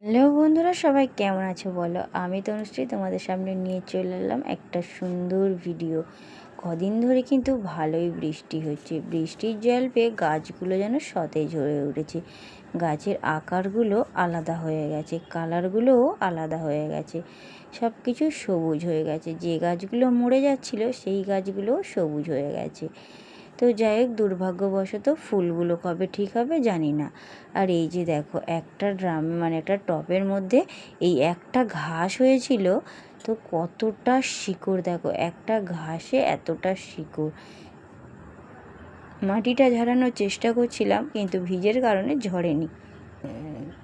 Hello বন্ধুরা, সবাই কেমন আছো বলো। আমি তনুশ্রী তোমাদের সামনে নিয়ে চলে এলাম একটা সুন্দর ভিডিও। কদিন ধরে কিন্তু ভালোই বৃষ্টি হচ্ছে। বৃষ্টির জল পেয়ে গাছগুলো যেন সতেজ হয়ে উঠেছে। গাছের আকারগুলো আলাদা হয়ে গেছে, কালারগুলোও আলাদা হয়ে গেছে, সব কিছু সবুজ হয়ে গেছে। যে গাছগুলো মরে যাচ্ছিল সেই গাছগুলোও সবুজ হয়ে গেছে। তো যাই হোক, দুর্ভাগ্যবশত ফুলগুলো কবে ঠিক হবে জানি না। আর এই যে দেখো, একটা ড্রামে একটা টবের মধ্যে এই একটা ঘাস হয়েছিল। তো কতটা শিকড় দেখো, একটা ঘাসে এতটা শিকড়। মাটিটা ঝাড়ানোর চেষ্টা করছিলাম কিন্তু ভিজের কারণে ঝরেনি।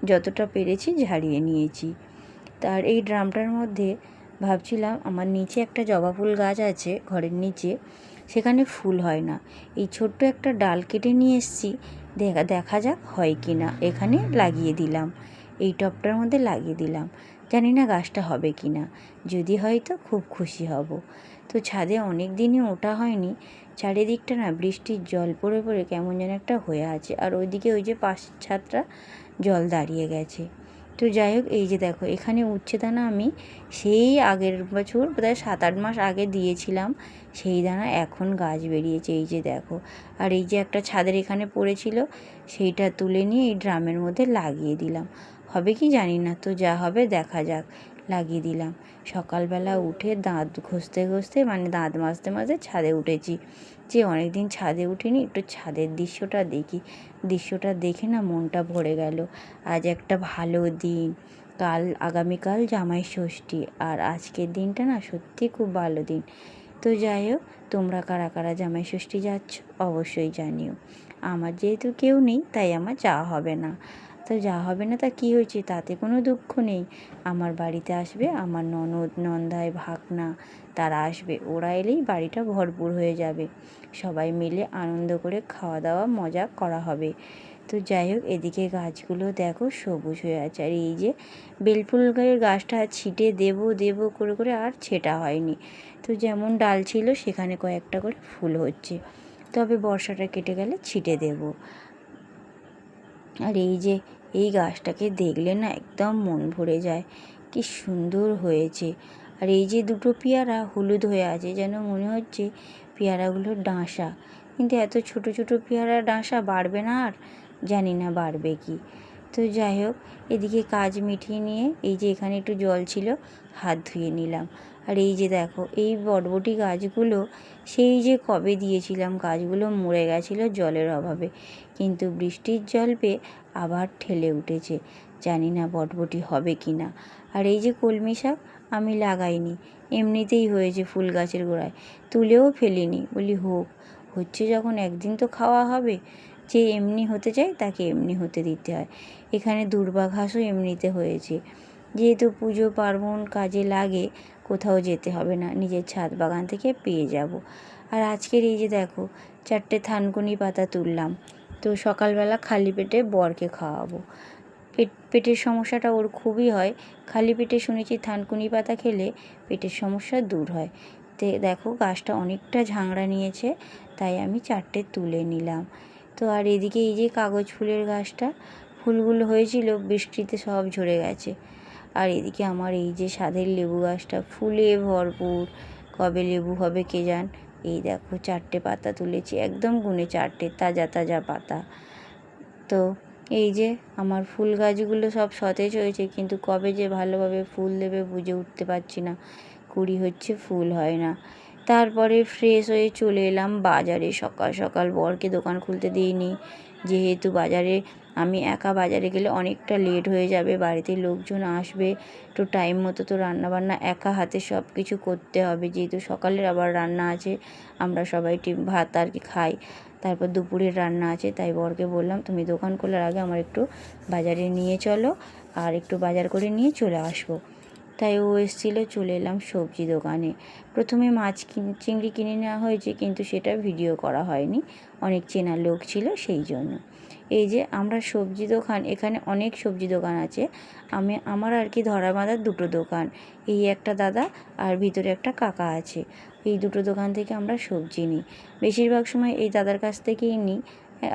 যতটা পেরেছি ঝাড়িয়ে নিয়েছি। তার এই ড্রামটার মধ্যে ভাবছিলাম, আমার নিচে একটা জবা ফুল গাছ আছে ঘরের নিচে, সেখানে ফুল হয় না। এই ছোট্ট একটা ডাল কেটে নিয়ে এসেছি, দেখা যাক হয় কি না। এখানে লাগিয়ে দিলাম, এই টবটার মধ্যে লাগিয়ে দিলাম। জানি না গাছটা হবে কি না, যদি হয় তো খুব খুশি হব। তো ছাদে অনেক দিনই ওঠা হয়নি। চারিদিকটা না বৃষ্টির জল পড়ে পড়ে কেমন যেন একটা হয়ে আছে। আর ওইদিকে ওই যে পাশের ছাদটা জল দাঁড়িয়ে গেছে। তো যাই হোক, এই যে দেখো, এখানে উচ্ছে দানা আমি সেই আগের বছর প্রায় 7-8 মাস আগে দিয়েছিলাম। সেই দানা এখন গাছ বেরিয়েছে, এই যে দেখো। আর এই যে একটা ছাদের এখানে পড়েছিল, সেইটা তুলে নিয়ে এই ড্রামের মধ্যে লাগিয়ে দিলাম। হবে কি জানি না, তো যা হবে দেখা যাক। লাগিয়ে দিলাম। সকালবেলা উঠে দাঁত ঘষতে ঘষতে দাঁত মাজতে মাজতে ছাদে উঠেছি। যে অনেক দিন ছাদে উঠিনি, একটু ছাদের দৃশ্যটা দেখি। দৃশ্যটা দেখে না মনটা ভরে গেল। আজ একটা ভালো দিন। আগামীকাল জামাই ষষ্ঠী, আর আজকের দিনটা না সত্যি খুব ভালো দিন। তো যাই হোক, তোমরা কারা কারা জামাই ষষ্ঠী যাচ্ছ অবশ্যই জানিও। আমার যেহেতু কেউ নেই তাই আমার যাওয়া হবে না। তো যাওয়া হবে না তা কী হয়েছে, তাতে কোনো দুঃখ নেই। আমার বাড়িতে আসবে আমার ননদ, নন্দাই, ভাগনা, তারা আসবে। ওরা এলেই বাড়িটা ভরপুর হয়ে যাবে। সবাই মিলে আনন্দ করে খাওয়া দাওয়া মজা করা হবে। তো যাই হোক, এদিকে গাছগুলো দেখো সবুজ হয়ে আছে। আর এই যে বেলফুলের গাছটা ছিটে দেবো দেবো করে করে আর ছেটা হয়নি। তো যেমন ডাল ছিল সেখানে কয়েকটা করে ফুল হচ্ছে, তবে বর্ষাটা কেটে গেলে ছিটে দেব। আর এই যে এই গাছটাকে দেখলে না একদম মন ভরে যায়, কি সুন্দর হয়েছে। আর এই যে দুটো পেয়ারা হলুদ হয়ে আছে, যেন মনে হচ্ছে পেয়ারাগুলোর ডাঁসা। কিন্তু এত ছোট ছোট পেয়ারা ডাঁসা বাড়বে না, আর জানি না বাড়বে কি। তো যাই হোক, এদিকে কাজ মিটিয়ে নিয়ে এই যে এখানে একটু জল ছিল, হাত ধুয়ে নিলাম। আর এই যে দেখো, এই বরবটি গাছগুলো সেই যে কবে দিয়েছিলাম, গাছগুলো মরে গেছিলো জলের অভাবে, কিন্তু বৃষ্টির জল পেয়ে আবার ঠেলে উঠেছে। জানি না বটবটি হবে কি না। আর এই যে কলমি শাক আমি লাগাইনি, এমনিতেই হয়েছে ফুল গাছের গোড়ায়, তুলেও ফেলিনি। বলি হোক, হচ্ছে যখন একদিন তো খাওয়া হবে। যে এমনি হতে চায় তাকে এমনি হতে দিতে হয়। এখানে দূর্বা ঘাসও এমনিতে হয়েছে। যেহেতু পুজো পার্বণ কাজে লাগে, কোথাও যেতে হবে না, নিজের ছাদ বাগান থেকে পেয়ে যাব। আর আজকের এই যে দেখো, 4টে থানকুনি পাতা তুললাম। তো সকালবেলা খালি পেটে বরকে খাওয়াবো। পেটের সমস্যাটা ওর খুবই হয়। খালি পেটে শুনেছি থানকুনি পাতা খেলে পেটের সমস্যা দূর হয়। তো দেখো, গাছটা অনেকটা ঝাংড়া নিয়েছে, তাই আমি 4টে তুলে নিলাম। তো আর এদিকে এই যে কাগজ ফুলের গাছটা, ফুলগুলো হয়েছিল বৃষ্টিতে সব ঝরে গেছে। আর এদিকে আমার এই যে স্বাদের লেবু গাছটা ফুলে ভরপুর, কবে লেবু হবে কে জান। এই দেখো 4টে পাতা তুলেছি, একদম গুনে 4টে, তাজা তাজা পাতা। তো এই যে আমার ফুল গাছগুলো সব সতেজ হয়েছে, কিন্তু কবে যে ভালোভাবে ফুল দেবে বুঝে উঠতে পারছি না। কুড়ি হচ্ছে, ফুল হয় না। তারপরে ফ্রেশ হয়ে চলে এলাম বাজারে। সকাল সকাল বরকে দোকান খুলতে দিইনি, যেহেতু বাজারে আমি একা বাজারে গেলে অনেকটা লেট হয়ে যাবে, বাড়িতে লোকজন আসবে, তো টাইম মতো তো রান্নাবান্না একা হাতে সব কিছু করতে হবে। যেহেতু সকালের আবার রান্না আছে, আমরা সবাই ভাত আর কি খাই, তারপর দুপুরের রান্না আছে। তাই বরকে বললাম, তুমি দোকান খোলার আগে আমার একটু বাজারে নিয়ে চলো, আর একটু বাজার করে নিয়ে চলে আসবো। তাই ও এসেছিলো, চলে এলাম সবজি দোকানে। প্রথমে মাছ চিংড়ি কিনে নেওয়া হয়েছে, কিন্তু সেটা ভিডিও করা হয়নি, অনেক চেনা লোক ছিল সেই জন্য। এই যে আমরা সবজি দোকান, এখানে অনেক সবজি দোকান আছে। আমার আর কি ধরা বাঁধা দুটো দোকান, এই একটা দাদা আর ভিতরে একটা কাকা আছে। এই দুটো দোকান থেকে আমরা সবজি নিই, বেশিরভাগ সময় এই দাদার কাছ থেকেই নিই।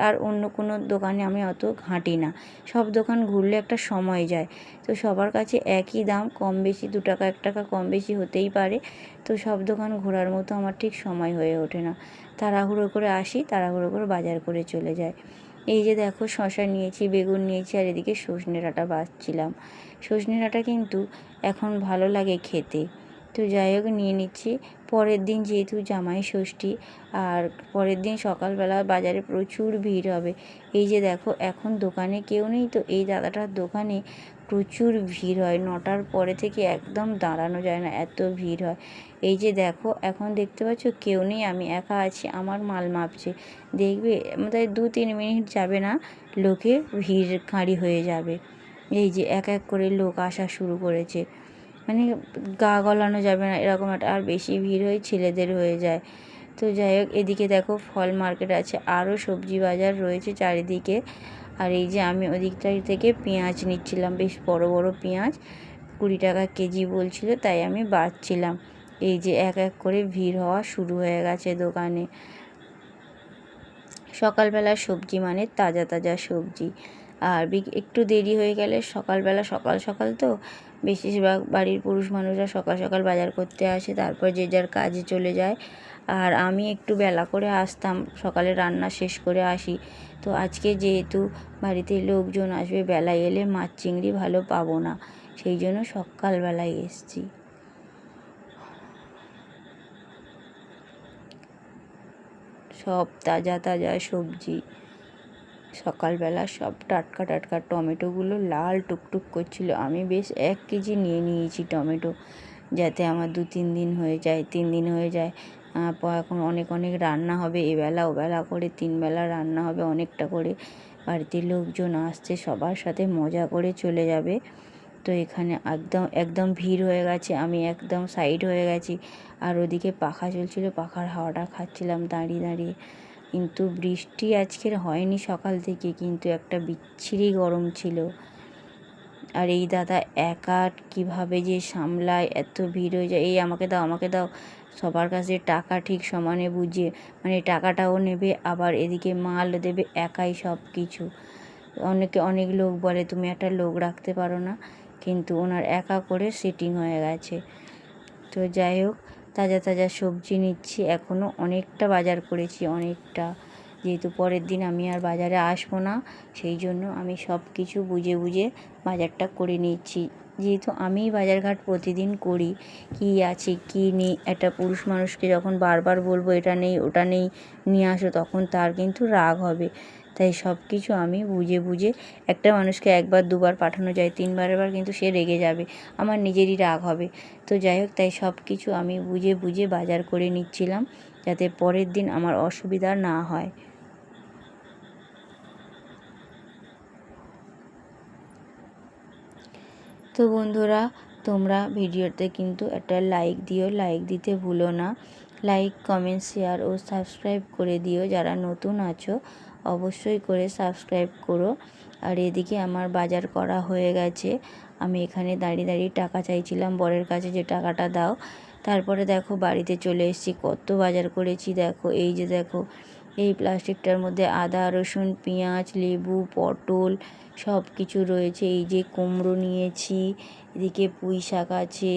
আর অন্য কোনো দোকানে আমি অত ঘাঁটি না, সব দোকান ঘুরলে একটা সময় যায়, তো সবার কাছে একই দাম, কম বেশি 2 টাকা 1 টাকা কম বেশি হতেই পারে, তো সব দোকান ঘোরার মতো আমার ঠিক সময় হয়ে ওঠে না। তাড়াহুড়ো করে আসি, তাড়াহুড়ো করে বাজার করে চলে যাই। এই যে দেখো শসা নিয়েছি, বেগুন নিয়েছি, আর এদিকে সজনে ডাঁটা বাছছিলাম। সজনে ডাঁটা কিন্তু এখন ভালো লাগে খেতে, তো যাই হোক নিয়ে নিচ্ছি। পরের দিন যেহেতু জামাই ষষ্ঠী, আর পরের দিন সকালবেলা বাজারে প্রচুর ভিড় হবে। এই যে দেখো এখন দোকানে কেউ নেই, তো এই দাদাটার দোকানে প্রচুর ভিড় হয়, 9টার পরে থেকে একদম দাঁড়ানো যায় না, এত ভিড় হয়। এই যে দেখো এখন দেখতে পাচ্ছ কেউ নেই, আমি একা আছি, আমার মাল মাপছে। দেখবে আমাদের 2-3 মিনিট যাবে না, লোকের ভিড় খাঁড়ি হয়ে যাবে। এই যে এক এক করে লোক আসা শুরু করেছে, মানে গা গলানো যাবে না এরকম একটা, আর বেশি ভিড় হয়ে ছেলেদের হয়ে যায়। তো যাই হোক এদিকে দেখো ফল মার্কেট আছে, আরও সবজি বাজার রয়েছে চারিদিকে। আর এই যে আমি ওদিকটাই থেকে পেঁয়াজ নিচ্ছিলাম, বেশ বড় বড় পেঁয়াজ, 20 টাকা কেজি বলছিল, তাই আমি বাড়ছিলাম। এই যে এক এক করে ভিড় হওয়া শুরু হয়ে গেছে দোকানে। সকালবেলা সবজি মানে তাজা তাজা সবজি, আর একটু দেরি হয়ে গেলে সকালবেলা, সকাল সকাল তো বেশিরভাগ বাড়ির পুরুষ মানুষরা সকাল সকাল বাজার করতে আসে, তারপর যে যার কাজে চলে যায়। আর আমি একটু বেলা করে আসতাম, সকালে রান্না শেষ করে আসি। তো আজকে যেহেতু বাড়িতে লোকজন আসবে, বেলায় এলে মাছ চিংড়ি ভালো পাবো না, সেই জন্য সকালবেলায় এসছি। সব তাজা তাজা সবজি, সকালবেলা সব টাটকা টাটকা। টমেটোগুলো লাল টুকটুক করছিল, আমি বেশ 1 কেজি নিয়ে নিয়েছি টমেটো, যাতে আমার 2-3 দিন হয়ে যায়, 3 দিন হয়ে যায়। এখন অনেক অনেক রান্না হবে, এবেলা ওবেলা করে 3 বেলা রান্না হবে অনেকটা করে। বাড়িতে লোকজন আসছে, সবার সাথে মজা করে চলে যাবে। তো এখানে একদম একদম ভিড় হয়ে গেছে, আমি একদম সাইড হয়ে গেছি। আর ওদিকে পাখা চলছিল, পাখার হাওয়াটা খাচ্ছিলাম দাঁড়িয়ে দাঁড়িয়ে। কিন্তু বৃষ্টি আজকের হয়নি সকাল থেকে, কিন্তু একটা বিচ্ছিরি গরম ছিল। আর এই দাদা একা কিভাবে যে সামলায়, এত ভিড় হয়ে যায়, এই আমাকে দাও আমাকে দাও, সবার কাছে টাকা ঠিক সমানে বুঝিয়ে, মানে টাকাটাও নেবে আবার এদিকে মাল দেবে, একাই সব কিছু। অনেক লোক বলে তুমি একটা লোক রাখতে পারো না, কিন্তু ওনার একা করে সেটিং হয়ে গেছে। তো যাই হোক তাজা তাজা সবজি নিচ্ছি, এখনও অনেকটা বাজার করেছি, অনেকটা। যেহেতু পরের দিন আমি আর বাজারে আসবো না, সেই জন্য আমি সব কিছু বুঝে বুঝে বাজারটা করে নিচ্ছি। যেহেতু আমিই বাজারঘাট প্রতিদিন করি, কী আছে কী নেই, একটা পুরুষ মানুষকে যখন বারবার বলবো এটা নেই ওটা নেই নিয়ে আসো, তখন তার কিন্তু রাগ হবে। তাই সব কিছু আমি বুঝে বুঝে, একটা মানুষকে 1বার 2বার পাঠানো যায়, 3বারের কিন্তু সে রেগে যাবে, আমার নিজেরই রাগ হবে। তো যাই হোক তাই সব কিছু আমি বুঝে বুঝে বাজার করে নিচ্ছিলাম, যাতে পরের দিন আমার অসুবিধা না হয়। তো বন্ধুরা তোমরা ভিডিওতে কিন্তু একটা লাইক দিও, লাইক দিতে ভুলো না। লাইক কমেন্ট শেয়ার ও সাবস্ক্রাইব করে দিও, যারা নতুন আছো অবশ্যই করে সাবস্ক্রাইব করো। আর এদিকে আমার বাজার করা হয়ে গেছে, আমি এখানে দাঁড়িয়ে দাঁড়িয়ে টাকা চাইছিলাম বরের কাছে যে টাকাটা দাও। তারপরে দেখো বাড়িতে চলে এসেছি, কত বাজার করেছি দেখো। এই যে দেখো এই প্লাস্টিকটার মধ্যে আদা রসুন পেঁয়াজ লেবু পটল সব কিছু রয়েছে। এই যে কুমড়ো নিয়েছি, এদিকে পুঁই শাক আছে,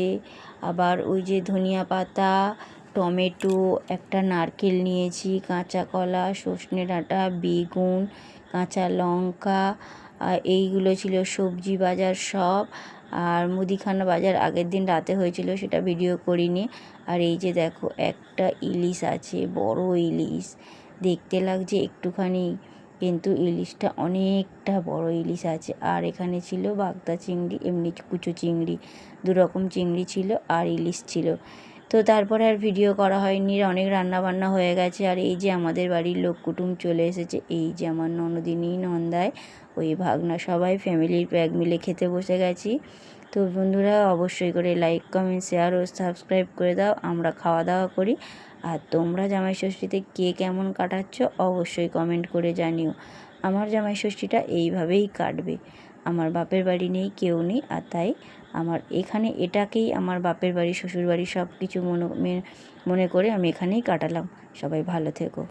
আবার ওই যে ধনিয়া পাতা, টমেটো, একটা নারকেল নিয়েছি, কাঁচা কলা, সজনে ডাঁটা, বেগুন, কাঁচা লঙ্কা, এইগুলো ছিল সবজি বাজার সব। আর মুদিখানা বাজার আগের দিন রাতে হয়েছিল, সেটা ভিডিও করিনি। আর এই যে দেখো একটা ইলিশ আছে, বড় ইলিশ, দেখতে লাগছে একটুখানি, কিন্তু ইলিশটা অনেকটা বড় ইলিশ আছে। আর এখানে ছিল বাগদা চিংড়ি, এমনি কুচো চিংড়ি, 2 রকম চিংড়ি ছিল আর ইলিশ ছিল। তো তারপরে আর ভিডিও করা হয়নি, অনেক রান্না বান্না হয়ে গেছে। আর এই যে আমাদের বাড়ির লোক কুটুম চলে এসেছে, এই যে আমার ননদিনী নন্দায়, ওই ভাগনা, সবাই ফ্যামিলির ব্যাগ মিলে খেতে বসে গেছি। তো বন্ধুরা অবশ্যই করে লাইক কমেন্ট শেয়ার ও সাবস্ক্রাইব করে দাও, আমরা খাওয়া দাওয়া করি। আর তোমরা জামাই ষষ্ঠীতে কে কেমন কাটাচ্ছ অবশ্যই কমেন্ট করে জানিও। আমার জামাই ষষ্ঠীটা এইভাবেই কাটবে, আমার বাপের বাড়ি নেই, কেউ নেই, আর তাই আমার এখানে এটাকেই আমার বাপের বাড়ি শ্বশুর বাড়ি সব কিছু মনে করে আমি এখানেই কাটালাম। সবাই ভালো থেকো।